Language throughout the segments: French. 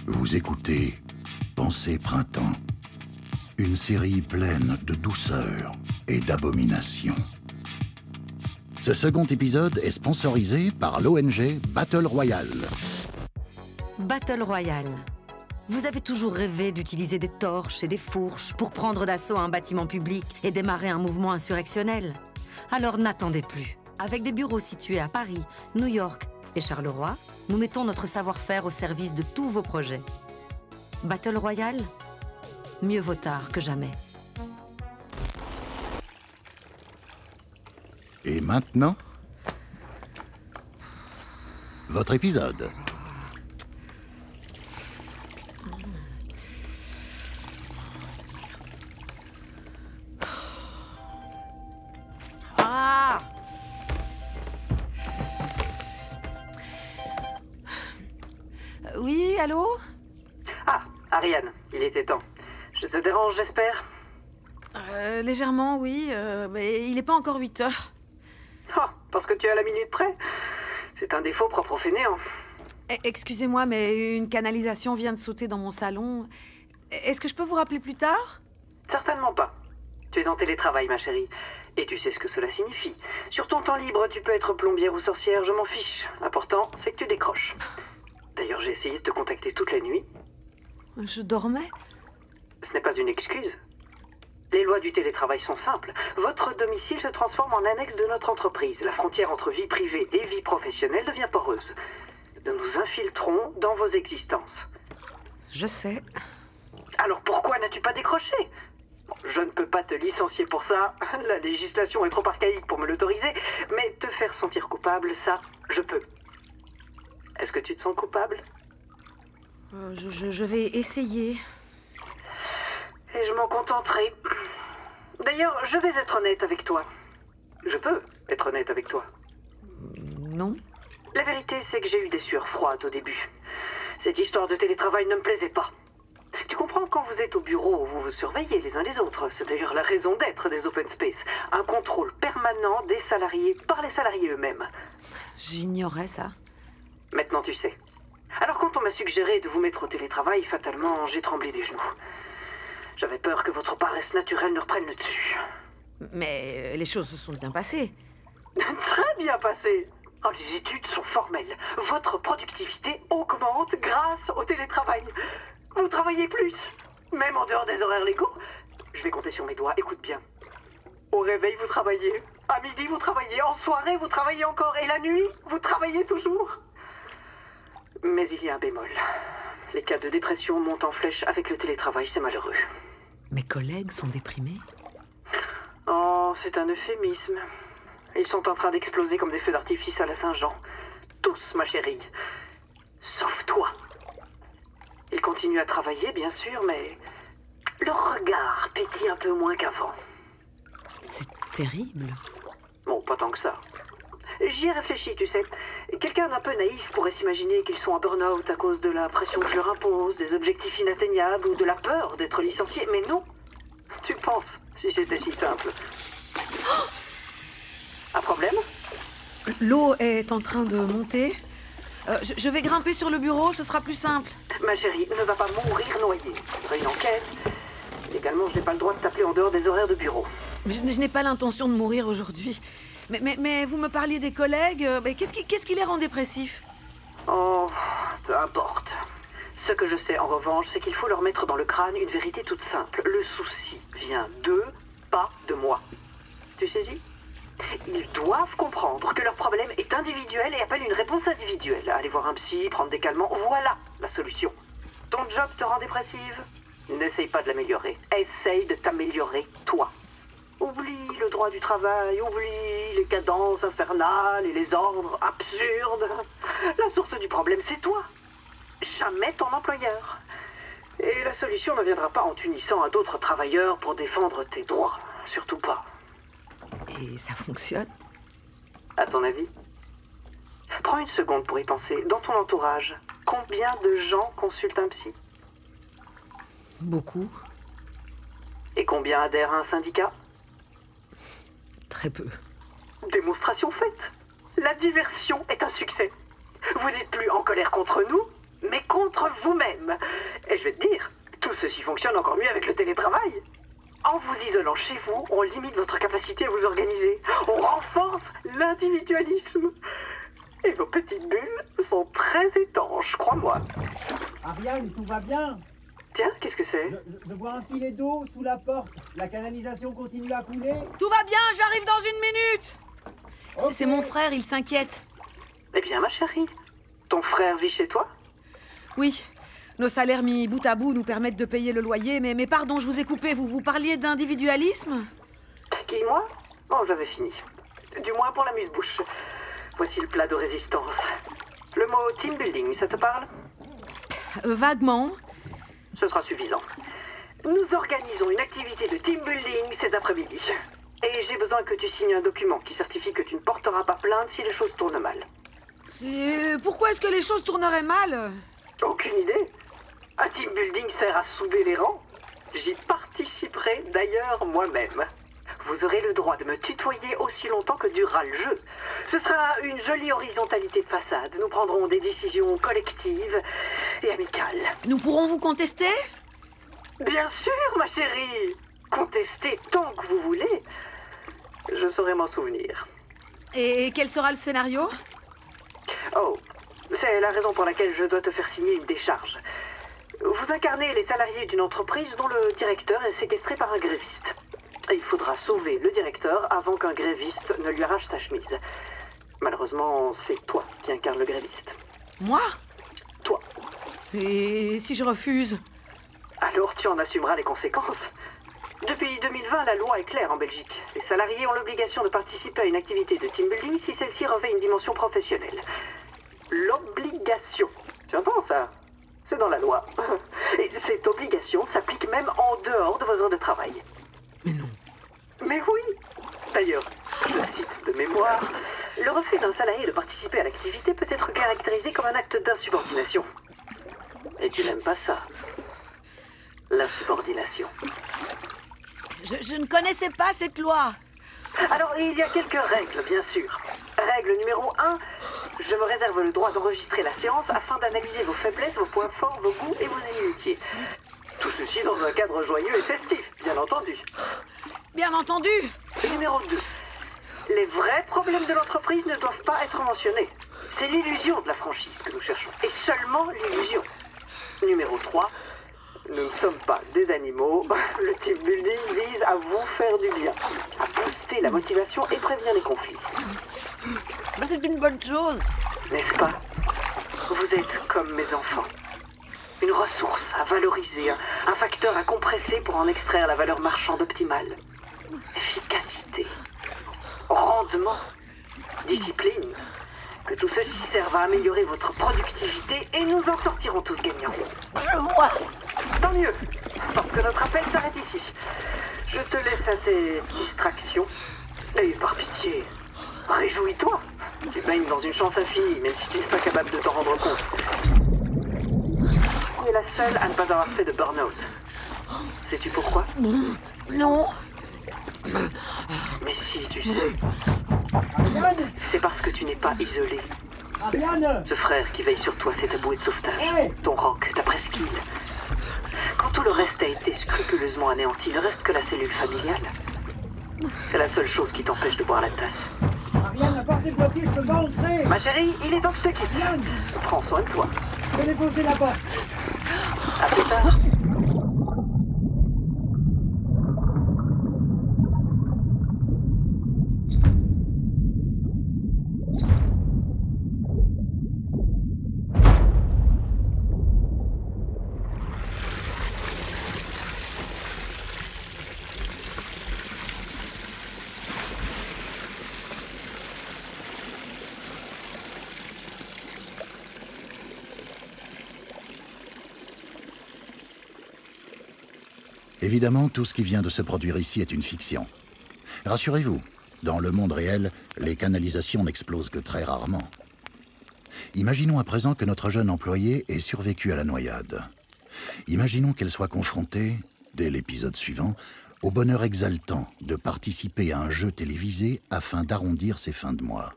Vous écoutez Pensée Printemps, une série pleine de douceur et d'abomination. Ce second épisode est sponsorisé par l'ONG Battle Royale. Battle Royale. Vous avez toujours rêvé d'utiliser des torches et des fourches pour prendre d'assaut un bâtiment public et démarrer un mouvement insurrectionnel? Alors n'attendez plus. Avec des bureaux situés à Paris, New York et Charleroi, nous mettons notre savoir-faire au service de tous vos projets. Battle Royale, mieux vaut tard que jamais. Et maintenant, votre épisode. Ah! Oui, allô? Ah, Ariane, il était temps. Je te dérange, j'espère? Légèrement, oui, mais il n'est pas encore 8 heures. Oh, parce que tu es à la minute près? C'est un défaut propre aux fainéants. Excusez-moi, mais une canalisation vient de sauter dans mon salon. Est-ce que je peux vous rappeler plus tard? Certainement pas. Tu es en télétravail, ma chérie. Et tu sais ce que cela signifie. Sur ton temps libre, tu peux être plombière ou sorcière, je m'en fiche. L'important, c'est que tu décroches. D'ailleurs, j'ai essayé de te contacter toute la nuit. Je dormais? Ce n'est pas une excuse. Les lois du télétravail sont simples. Votre domicile se transforme en annexe de notre entreprise. La frontière entre vie privée et vie professionnelle devient poreuse. Nous nous infiltrons dans vos existences. Je sais. Alors pourquoi n'as-tu pas décroché? Je ne peux pas te licencier pour ça. La législation est trop archaïque pour me l'autoriser. Mais te faire sentir coupable, ça, je peux. Est-ce que tu te sens coupable? Je vais essayer. Et je m'en contenterai. D'ailleurs, je vais être honnête avec toi. Je peux être honnête avec toi. Non. La vérité, c'est que j'ai eu des sueurs froides au début. Cette histoire de télétravail ne me plaisait pas. Tu comprends, quand vous êtes au bureau, vous vous surveillez les uns les autres. C'est d'ailleurs la raison d'être des open space. Un contrôle permanent des salariés par les salariés eux-mêmes. J'ignorais ça. Maintenant, tu sais. Alors, quand on m'a suggéré de vous mettre au télétravail, fatalement, j'ai tremblé des genoux. J'avais peur que votre paresse naturelle ne reprenne le dessus. Mais les choses se sont bien passées. Très bien passé. Oh, les études sont formelles. Votre productivité augmente grâce au télétravail. Vous travaillez plus, même en dehors des horaires légaux. Je vais compter sur mes doigts, écoute bien. Au réveil, vous travaillez. À midi, vous travaillez. En soirée, vous travaillez encore. Et la nuit, vous travaillez toujours. Mais il y a un bémol. Les cas de dépression montent en flèche avec le télétravail, c'est malheureux. Mes collègues sont déprimés. Oh, c'est un euphémisme. Ils sont en train d'exploser comme des feux d'artifice à la Saint-Jean. Tous, ma chérie. Sauf toi. Ils continuent à travailler, bien sûr, mais leur regard pétille un peu moins qu'avant. C'est terrible. Bon, pas tant que ça. J'y ai réfléchi, tu sais. Quelqu'un d'un peu naïf pourrait s'imaginer qu'ils sont en burn-out à cause de la pression que je leur impose, des objectifs inatteignables ou de la peur d'être licenciés. Mais non. Tu penses, si c'était si simple. Un problème? L'eau est en train de monter. Je vais grimper sur le bureau, ce sera plus simple. Ma chérie, ne va pas mourir noyée. Ce serait une enquête. Légalement, je n'ai pas le droit de t'appeler en dehors des horaires de bureau. Mais je n'ai pas l'intention de mourir aujourd'hui. Mais vous me parliez des collègues. Qu'est-ce qui les rend dépressifs? Oh, peu importe. Ce que je sais en revanche, c'est qu'il faut leur mettre dans le crâne une vérité toute simple. Le souci vient d'eux, pas de moi. Tu saisis? Ils doivent comprendre que leur problème est individuel et appelle une réponse individuelle. Aller voir un psy, prendre des calmants, voilà la solution. Ton job te rend dépressive? N'essaye pas de l'améliorer. Essaye de t'améliorer, toi. Oublie le droit du travail, oublie les cadences infernales et les ordres absurdes. La source du problème, c'est toi. Jamais ton employeur. Et la solution ne viendra pas en t'unissant à d'autres travailleurs pour défendre tes droits. Surtout pas. Et ça fonctionne? À ton avis? Prends une seconde pour y penser. Dans ton entourage, combien de gens consultent un psy? Beaucoup. Et combien adhèrent à un syndicat? Très peu. Démonstration faite. La diversion est un succès. Vous n'êtes plus en colère contre nous, mais contre vous-même. Et je vais te dire, tout ceci fonctionne encore mieux avec le télétravail. En vous isolant chez vous, on limite votre capacité à vous organiser. On renforce l'individualisme. Et vos petites bulles sont très étanches, crois-moi. Ariane, tout va bien? Tiens, qu'est-ce que c'est? Je vois un filet d'eau sous la porte. La canalisation continue à couler? Tout va bien, j'arrive dans 1 minute. Ok. C'est mon frère, il s'inquiète. Eh bien, ma chérie, ton frère vit chez toi? Oui, nos salaires mis bout à bout nous permettent de payer le loyer, mais pardon, je vous ai coupé, vous parliez d'individualisme? Qui, moi? Oh, j'avais fini. Du moins pour l'amuse-bouche. Voici le plat de résistance. Le mot team building, ça te parle? Vaguement. Ce sera suffisant. Nous organisons une activité de team building cet après-midi. Et j'ai besoin que tu signes un document qui certifie que tu ne porteras pas plainte si les choses tournent mal. Pourquoi est-ce que les choses tourneraient mal? Aucune idée. Un team building sert à souder les rangs. J'y participerai d'ailleurs moi-même. Vous aurez le droit de me tutoyer aussi longtemps que durera le jeu. Ce sera une jolie horizontalité de façade. Nous prendrons des décisions collectives et amicales. Nous pourrons vous contester? Bien sûr, ma chérie. Contestez tant que vous voulez. Je saurai m'en souvenir. Et quel sera le scénario? Oh, c'est la raison pour laquelle je dois te faire signer une décharge. Vous incarnez les salariés d'une entreprise dont le directeur est séquestré par un gréviste. Et il faudra sauver le directeur avant qu'un gréviste ne lui arrache sa chemise. Malheureusement, c'est toi qui incarne le gréviste. Moi? Toi. Et si je refuse? Alors tu en assumeras les conséquences. Depuis 2020, la loi est claire en Belgique. Les salariés ont l'obligation de participer à une activité de team building si celle-ci revêt une dimension professionnelle. L'obligation. Tu entends ça? C'est dans la loi. Et cette obligation s'applique même en dehors de vos heures de travail. Mais non. Mais oui. D'ailleurs, je cite de mémoire, le refus d'un salarié de participer à l'activité peut être caractérisé comme un acte d'insubordination. Et tu n'aimes pas ça. L'insubordination. Je ne connaissais pas cette loi. Alors, il y a quelques règles, bien sûr. Règle numéro 1, je me réserve le droit d'enregistrer la séance afin d'analyser vos faiblesses, vos points forts, vos goûts et vos inimitiés. Tout ceci dans un cadre joyeux et festif, bien entendu. Bien entendu. Numéro 2, les vrais problèmes de l'entreprise ne doivent pas être mentionnés. C'est l'illusion de la franchise que nous cherchons, et seulement l'illusion. Numéro 3, nous ne sommes pas des animaux. Le team building vise à vous faire du bien, à booster la motivation et prévenir les conflits. C'est une bonne chose. N'est-ce pas? Vous êtes comme mes enfants. Une ressource à valoriser, un facteur à compresser pour en extraire la valeur marchande optimale. Efficacité, rendement, discipline. Que tout ceci serve à améliorer votre productivité et nous en sortirons tous gagnants. Je vois. Tant mieux, parce que notre appel s'arrête ici. Je te laisse à tes distractions. Et par pitié, réjouis-toi. Tu baignes dans une chance infinie, même si tu n'es pas capable de t'en rendre compte. Tu es la seule à ne pas avoir fait de burn-out. Sais-tu pourquoi? Non. Mais si, tu sais. Ariane? C'est parce que tu n'es pas isolé. Ariane? Ce frère qui veille sur toi, c'est ta bouée de sauvetage. Hey! Ton roc, ta presqu'île. Quand tout le reste a été scrupuleusement anéanti, il ne reste que la cellule familiale. C'est la seule chose qui t'empêche de boire la tasse. Ariane, la porte est bloquée, je peux pas entrer. Ma chérie, il est temps que je te quitte. Ariane, Prends soin de toi. je vais déposer la porte. À plus tard. Évidemment, tout ce qui vient de se produire ici est une fiction. Rassurez-vous, dans le monde réel, les canalisations n'explosent que très rarement. Imaginons à présent que notre jeune employée ait survécu à la noyade. Imaginons qu'elle soit confrontée, dès l'épisode suivant, au bonheur exaltant de participer à un jeu télévisé afin d'arrondir ses fins de mois.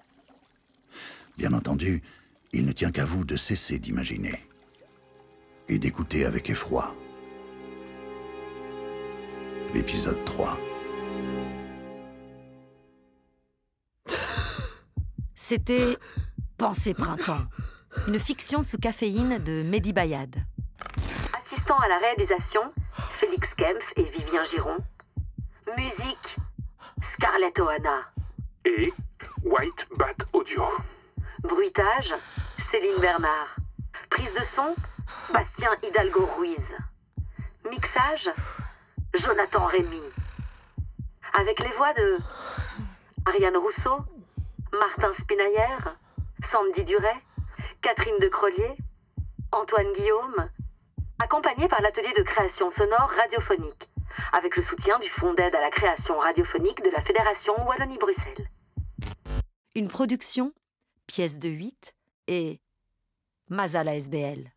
Bien entendu, il ne tient qu'à vous de cesser d'imaginer. et d'écouter avec effroi. L'épisode 3. C'était Pensée Printemps, une fiction sous caféine de Mehdi Bayad. Assistant à la réalisation, Félix Kempf et Vivien Giron. Musique, Scarlett Ohana. Et White Bat Audio. Bruitage, Céline Bernard. Prise de son, Bastien Hidalgo Ruiz. Mixage, Jonathan Rémy. Avec les voix de Ariane Rousseau, Martin Spinailler, Sandy Duret, Catherine de Crollier, Antoine Guillaume, accompagné par l'atelier de création sonore radiophonique, avec le soutien du Fonds d'aide à la création radiophonique de la Fédération Wallonie-Bruxelles. Une production, pièce de 8 et Mazala SBL.